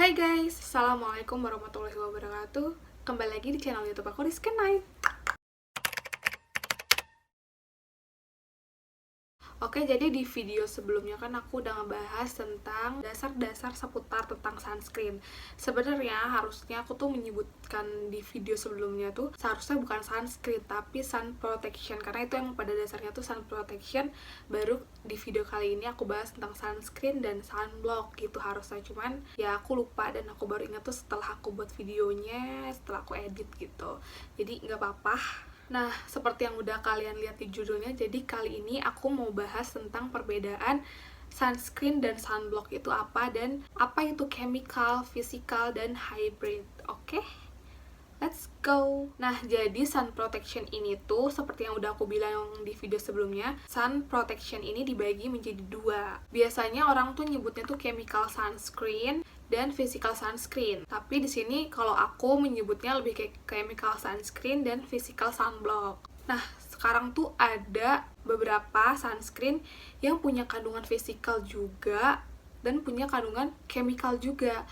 Hai guys, Assalamualaikum warahmatullahi wabarakatuh. Kembali lagi di channel YouTube aku, Rizky Night. Oke, jadi di video sebelumnya kan aku udah ngebahas tentang dasar-dasar seputar tentang sunscreen. Sebenarnya harusnya aku tuh menyebutkan di video sebelumnya tuh seharusnya bukan sunscreen tapi sun protection, karena itu yang pada dasarnya tuh sun protection. Baru di video kali ini aku bahas tentang sunscreen dan sunblock gitu harusnya, cuman ya aku lupa dan aku baru ingat tuh setelah aku buat videonya, setelah aku edit gitu. Jadi nggak apa-apa. Nah, seperti yang udah kalian lihat di judulnya, jadi kali ini aku mau bahas tentang perbedaan sunscreen dan sunblock itu apa, dan apa itu chemical, physical, dan hybrid. Oke? Let's go! Nah, jadi sun protection ini tuh seperti yang udah aku bilang di video sebelumnya, sun protection ini dibagi menjadi dua. Biasanya orang tuh nyebutnya tuh chemical sunscreen dan physical sunscreen. Tapi di sini kalau aku menyebutnya lebih kayak chemical sunscreen dan physical sunblock. Nah, sekarang tuh ada beberapa sunscreen yang punya kandungan physical juga dan punya kandungan chemical juga.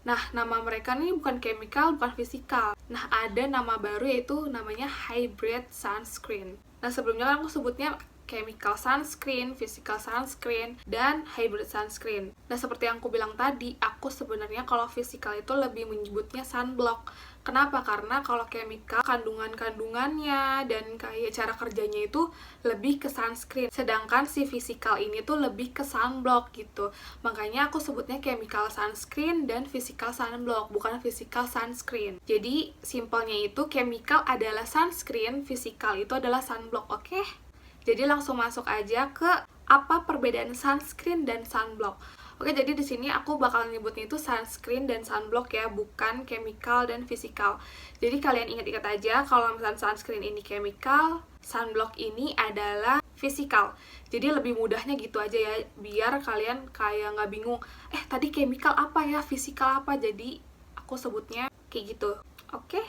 Nah, nama mereka nih bukan chemical, bukan physical. Nah, ada nama baru yaitu namanya hybrid sunscreen. Nah, sebelumnya kan aku sebutnya chemical sunscreen, physical sunscreen, dan hybrid sunscreen. Nah, seperti yang aku bilang tadi, aku sebenarnya kalau physical itu lebih menyebutnya sunblock. Kenapa? Karena kalau chemical, kandungan-kandungannya dan kayak cara kerjanya itu lebih ke sunscreen. Sedangkan si physical ini tuh lebih ke sunblock gitu. Makanya aku sebutnya chemical sunscreen dan physical sunblock, bukan physical sunscreen. Jadi, simpelnya itu chemical adalah sunscreen, physical itu adalah sunblock, oke? Jadi langsung masuk aja ke apa perbedaan sunscreen dan sunblock. Oke, jadi di sini aku bakal nyebutnya itu sunscreen dan sunblock ya, bukan chemical dan physical. Jadi kalian ingat-ingat aja kalau misalnya sunscreen ini chemical, sunblock ini adalah physical. Jadi lebih mudahnya gitu aja ya, biar kalian kayak nggak bingung, tadi chemical apa ya, physical apa, jadi aku sebutnya kayak gitu. Oke?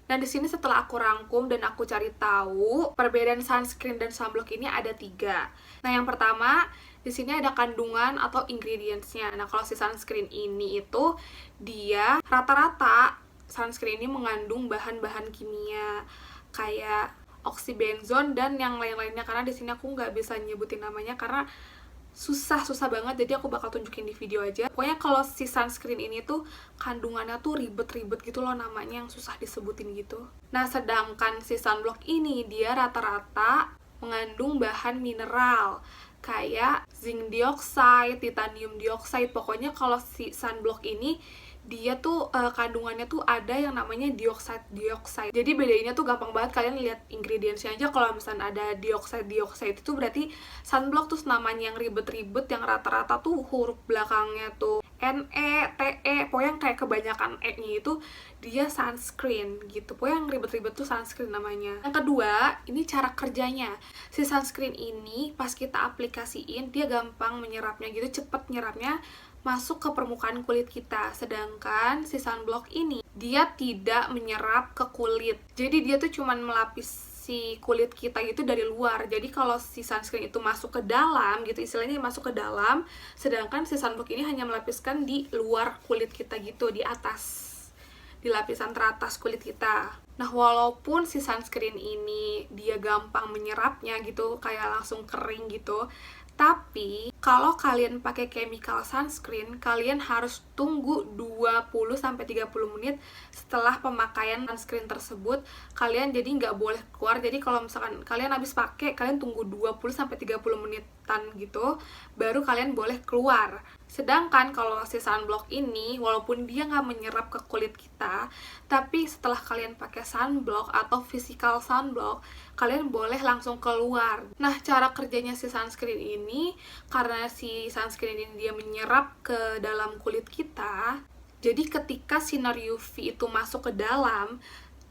Dan di sini setelah aku rangkum dan aku cari tahu, perbedaan sunscreen dan sunblock ini ada 3. Nah, yang pertama, di sini ada kandungan atau ingredients-nya. Nah, kalau si sunscreen ini itu dia rata-rata sunscreen ini mengandung bahan-bahan kimia kayak oxybenzone dan yang lain-lainnya, karena di sini aku nggak bisa nyebutin namanya karena susah banget, jadi aku bakal tunjukin di video aja. Pokoknya kalau si sunscreen ini tuh kandungannya tuh ribet-ribet gitu loh, namanya yang susah disebutin gitu. Nah, sedangkan si sunblock ini dia rata-rata mengandung bahan mineral kayak zinc dioxide, titanium dioxide. Pokoknya kalau si sunblock ini dia tuh kandungannya tuh ada yang namanya dioxide. Jadi bedainnya tuh gampang banget, kalian lihat ingredientsnya aja. Kalau misalnya ada dioxide itu berarti sunblock tuh namanya yang ribet-ribet, yang rata-rata tuh huruf belakangnya tuh NE, TE, pokoknya yang kayak kebanyakan E-nya itu dia sunscreen gitu. Pokoknya yang ribet-ribet tuh sunscreen namanya. Yang kedua, ini cara kerjanya. Si sunscreen ini pas kita aplikasiin, dia gampang menyerapnya gitu, cepet nyerapnya masuk ke permukaan kulit kita. Sedangkan si sunblock ini dia tidak menyerap ke kulit. Jadi dia tuh cuman melapisi kulit kita gitu dari luar. Jadi kalau si sunscreen itu masuk ke dalam gitu, istilahnya masuk ke dalam, sedangkan si sunblock ini hanya melapiskan di luar kulit kita gitu, di atas, di lapisan teratas kulit kita. Nah, walaupun si sunscreen ini dia gampang menyerapnya gitu, kayak langsung kering gitu, tapi kalau kalian pakai chemical sunscreen, kalian harus tunggu 20-30 menit setelah pemakaian sunscreen tersebut. Kalian jadi nggak boleh keluar. Jadi kalau misalkan kalian habis pakai, kalian tunggu 20-30 menitan gitu, baru kalian boleh keluar. Sedangkan kalau si sunblock ini, walaupun dia nggak menyerap ke kulit kita, tapi setelah kalian pakai sunblock atau physical sunblock, kalian boleh langsung keluar. Nah, cara kerjanya si sunscreen ini, karena si sunscreen ini dia menyerap ke dalam kulit kita, jadi ketika sinar UV itu masuk ke dalam,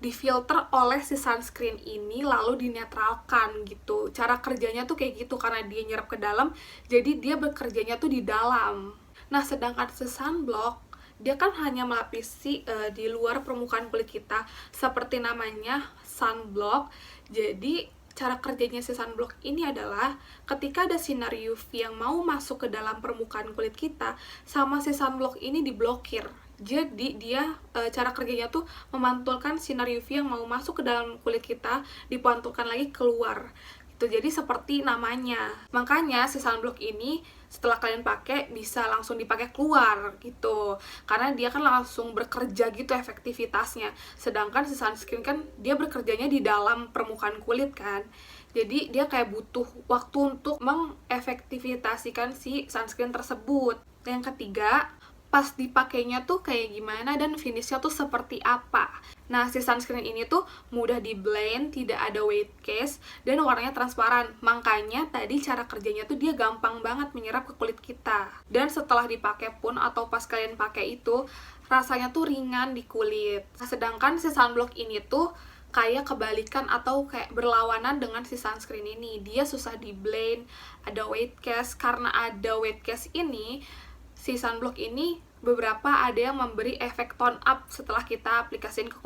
difilter oleh si sunscreen ini lalu dinetralkan gitu. Cara kerjanya tuh kayak gitu, karena dia nyerap ke dalam, jadi dia bekerjanya tuh di dalam. Nah, sedangkan si sunblock dia kan hanya melapisi di luar permukaan kulit kita, seperti namanya sunblock. Jadi cara kerjanya si sunblock ini adalah ketika ada sinar UV yang mau masuk ke dalam permukaan kulit kita, sama si sunblock ini diblokir. Jadi dia cara kerjanya tuh memantulkan sinar UV yang mau masuk ke dalam kulit kita, dipantulkan lagi keluar gitu. Jadi seperti namanya. Makanya si sunblock ini setelah kalian pakai bisa langsung dipakai keluar gitu, karena dia kan langsung bekerja gitu efektivitasnya. Sedangkan si sunscreen kan dia bekerjanya di dalam permukaan kulit kan, jadi dia kayak butuh waktu untuk mengefektivitaskan si sunscreen tersebut. Yang ketiga, pas dipakainya tuh kayak gimana dan finishnya tuh seperti apa. Nah, si sunscreen ini tuh mudah di blend, tidak ada weight case, dan warnanya transparan. Makanya tadi cara kerjanya tuh dia gampang banget menyerap ke kulit kita. Dan setelah dipakai pun atau pas kalian pakai itu, rasanya tuh ringan di kulit. Nah, sedangkan si sunblock ini tuh kayak kebalikan atau kayak berlawanan dengan si sunscreen ini. Dia susah di blend, ada weight case. Karena ada weight case ini, si sunblock ini beberapa ada yang memberi efek tone up setelah kita aplikasiin ke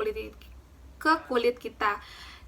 kulit kita,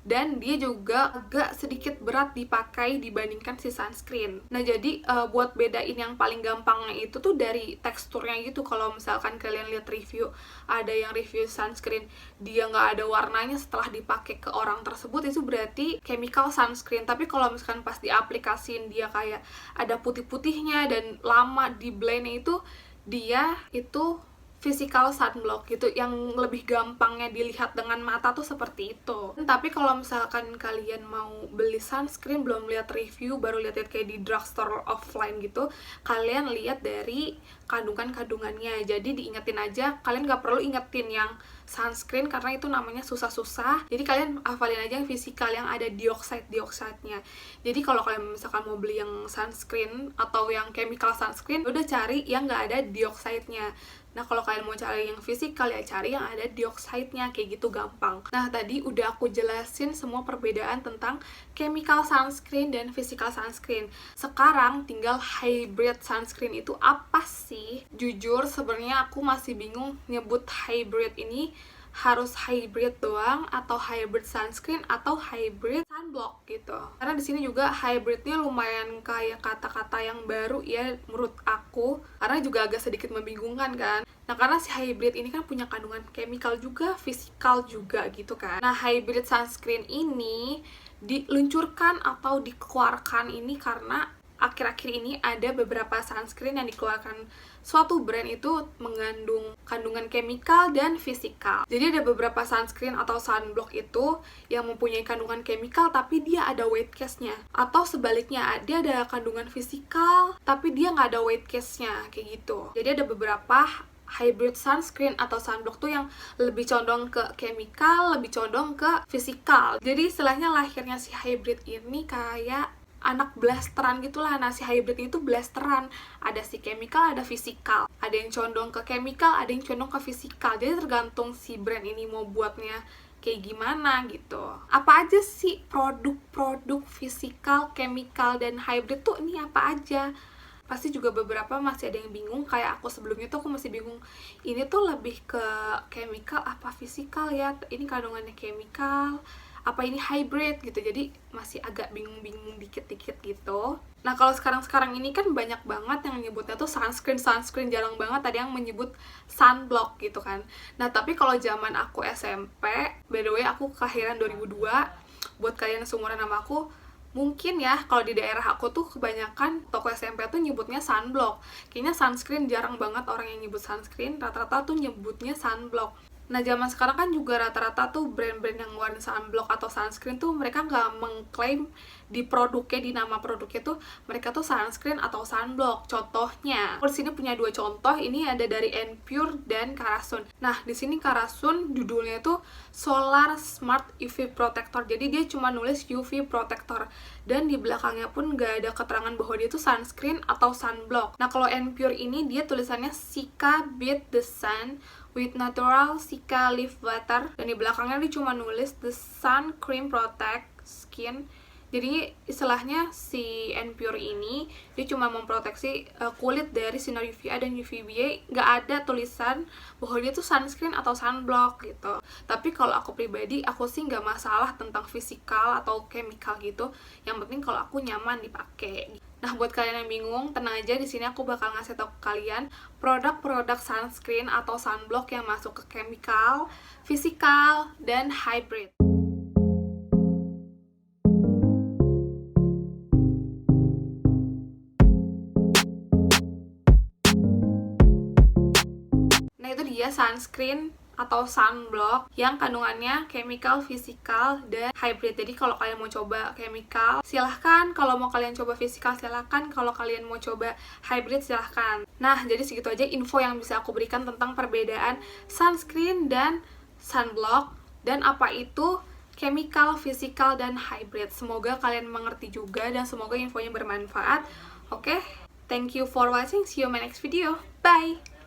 dan dia juga agak sedikit berat dipakai dibandingkan si sunscreen. Nah, jadi buat bedain yang paling gampangnya itu tuh dari teksturnya gitu. Kalau misalkan kalian lihat review, ada yang review sunscreen dia nggak ada warnanya setelah dipakai ke orang tersebut, itu berarti chemical sunscreen. Tapi kalau misalkan pas diaplikasiin dia kayak ada putih-putihnya dan lama di blendnya, itu dia itu physical sunblock gitu, yang lebih gampangnya dilihat dengan mata tuh seperti itu. Tapi kalau misalkan kalian mau beli sunscreen belum lihat review, baru lihat kayak di drugstore offline gitu, kalian lihat dari kandungannya. Jadi diingetin aja, kalian nggak perlu ingetin yang sunscreen karena itu namanya susah-susah. Jadi kalian hafalin aja yang fisikal yang ada dioxide-nya. Jadi kalau kalian misalkan mau beli yang sunscreen atau yang chemical sunscreen, udah cari yang nggak ada dioxide-nya. Nah, kalau kalian mau cari yang fisikal, ya cari yang ada dioxide-nya, kayak gitu gampang. Nah, tadi udah aku jelasin semua perbedaan tentang chemical sunscreen dan physical sunscreen. Sekarang tinggal hybrid sunscreen itu apa sih? Jujur, sebenarnya aku masih bingung nyebut hybrid ini harus hybrid doang atau hybrid sunscreen atau hybrid sunblock gitu. Karena di sini juga hybridnya lumayan kayak kata-kata yang baru ya menurut aku, karena juga agak sedikit membingungkan kan. Nah, karena si hybrid ini kan punya kandungan chemical juga, fisikal juga gitu kan. Nah, hybrid sunscreen ini diluncurkan atau dikeluarkan ini karena akhir-akhir ini ada beberapa sunscreen yang dikeluarkan suatu brand itu mengandung kandungan chemical dan fisikal. Jadi ada beberapa sunscreen atau sunblock itu yang mempunyai kandungan chemical tapi dia ada weight case-nya. Atau sebaliknya, dia ada kandungan fisikal tapi dia nggak ada weight case-nya, kayak gitu. Jadi ada beberapa hybrid sunscreen atau sunblock tuh yang lebih condong ke chemical, lebih condong ke fisikal. Jadi istilahnya lahirnya si hybrid ini kayak anak blasteran gitulah. Nah, si hybrid itu blasteran, ada si chemical, ada fisikal, ada yang condong ke chemical, ada yang condong ke fisikal. Jadi tergantung si brand ini mau buatnya kayak gimana gitu. Apa aja sih produk-produk fisikal, chemical, dan hybrid tuh ini apa aja? Pasti juga beberapa masih ada yang bingung, kayak aku sebelumnya tuh aku masih bingung, ini tuh lebih ke chemical apa fisikal ya, ini kandungannya chemical apa ini hybrid gitu. Jadi masih agak bingung-bingung dikit-dikit gitu. Nah, kalau sekarang ini kan banyak banget yang nyebutnya tuh sunscreen, jarang banget ada yang menyebut sunblock gitu kan. Nah, tapi kalau zaman aku SMP, by the way aku kelahiran 2002, buat kalian seumuran sama aku, mungkin ya kalau di daerah aku tuh kebanyakan toko SMP tuh nyebutnya sunblock. Kayaknya sunscreen jarang banget orang yang nyebut sunscreen, rata-rata tuh nyebutnya sunblock. Nah, zaman sekarang kan juga rata-rata tuh brand-brand yang ngeluarin sunblock atau sunscreen tuh mereka nggak mengklaim di produknya, di nama produknya tuh mereka tuh sunscreen atau sunblock. Contohnya, aku di sini punya dua contoh, ini ada dari Enpure dan Karasun. Nah, di sini Karasun judulnya tuh Solar Smart UV Protector. Jadi dia cuma nulis UV Protector dan di belakangnya pun nggak ada keterangan bahwa dia tuh sunscreen atau sunblock. Nah, kalau Enpure ini dia tulisannya Sika Beat the Sun with natural Sika leaf butter, dan di belakangnya dia cuma nulis the sun cream protect skin. Jadi istilahnya si Enpure ini dia cuma memproteksi kulit dari sinar UVA dan UVB, nggak ada tulisan bahwa dia tuh sunscreen atau sunblock gitu. Tapi kalau aku pribadi, aku sih nggak masalah tentang fisikal atau chemical gitu, yang penting kalau aku nyaman dipakai. Nah, buat kalian yang bingung, tenang aja, di sini aku bakal ngasih tau ke kalian produk-produk sunscreen atau sunblock yang masuk ke chemical, physical, dan hybrid. Nah, itu dia sunscreen atau sunblock yang kandungannya chemical, physical, dan hybrid. Jadi kalau kalian mau coba chemical, silahkan. Kalau mau kalian coba physical, silahkan. Kalau kalian mau coba hybrid, silahkan. Nah, jadi segitu aja info yang bisa aku berikan tentang perbedaan sunscreen dan sunblock, dan apa itu chemical, physical, dan hybrid. Semoga kalian mengerti juga, dan semoga infonya bermanfaat. Oke, thank you for watching. See you in my next video. Bye!